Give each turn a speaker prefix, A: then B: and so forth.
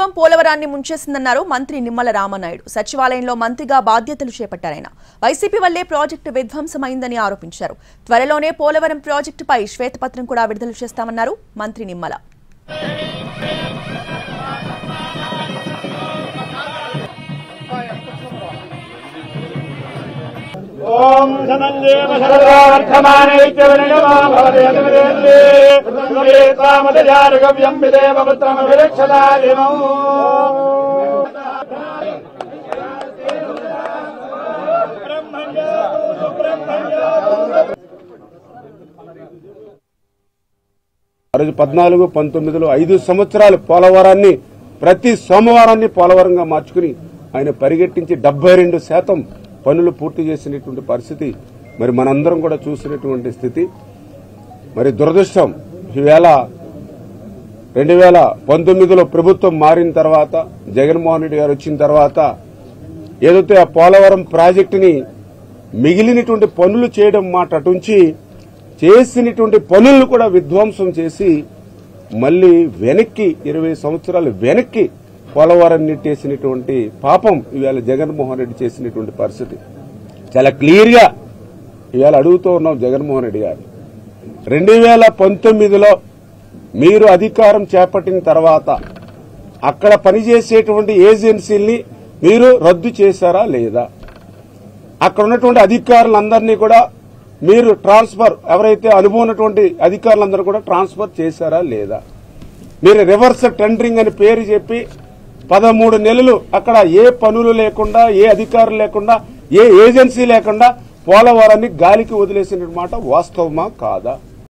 A: ప్రభుత్వం పోలవరాన్ని ముంచేసిందన్నారు మంత్రి నిమ్మల రామనాయుడు. సచివాలయంలో మంత్రిగా బాధ్యతలు చేపట్టారాయన. వైసీపీ వల్లే ప్రాజెక్టు విధ్వంసమైందని ఆరోపించారు. త్వరలోనే పోలవరం ప్రాజెక్టుపై శ్వేతపత్రం కూడా విడుదల చేస్తామన్నారు మంత్రి నిమ్మల.
B: ఓం ధనంజయ శరదార్థమానైత్యవనిగమా భవదేంద్రే తామదయారగవ్యం విదేవ పుత్రమభిరక్షదాదిమం
C: ఆ రోజు 14, 19లో 5 సంవత్సరాలు పోలవరాన్ని ప్రతి సోమవారాన్ని పోలవరంగా మార్చుకుని ఆయన పరిగెట్టించి 72% పనులు పూర్తి చేసినటువంటి పరిస్థితి మరి మనందరం కూడా చూసినటువంటి స్థితి. మరి దురదృష్టం ఈవేళ 2019లో ప్రభుత్వం మారిన తర్వాత జగన్మోహన్ రెడ్డి గారు వచ్చిన తర్వాత ఏదైతే ఆ పోలవరం ప్రాజెక్టుని మిగిలినటువంటి పనులు చేయడం మాట అటుంచి చేసినటువంటి పనులను కూడా విధ్వంసం చేసి మళ్లీ వెనక్కి 20 సంవత్సరాలు వెనక్కి పోలవరం నెట్టేసినటువంటి పాపం ఇవాళ జగన్మోహన్ రెడ్డి చేసినటువంటి పరిస్థితి చాలా క్లియర్ గా ఇవాళ అడుగుతూ ఉన్నాం. జగన్మోహన్ రెడ్డి గారు 2019లో మీరు అధికారం చేపట్టిన తర్వాత అక్కడ పనిచేసేటువంటి ఏజెన్సీల్ని మీరు రద్దు చేశారా లేదా? అక్కడ ఉన్నటువంటి అధికారులందరినీ కూడా మీరు ట్రాన్స్ఫర్ ఎవరైతే అనుభవం ఉన్నటువంటి అధికారులందరూ కూడా ట్రాన్స్ఫర్ చేశారా లేదా? మీరు రివర్స్ టెండరింగ్ అని పేరు చెప్పి 13 నెలలు అక్కడ ఏ పనులు లేకుండా, ఏ అధికారులు లేకుండా, ఏ ఏజెన్సీ లేకుండా పోలవరాన్ని గాలికి వదిలేసిన మాట వాస్తవమా కాదా?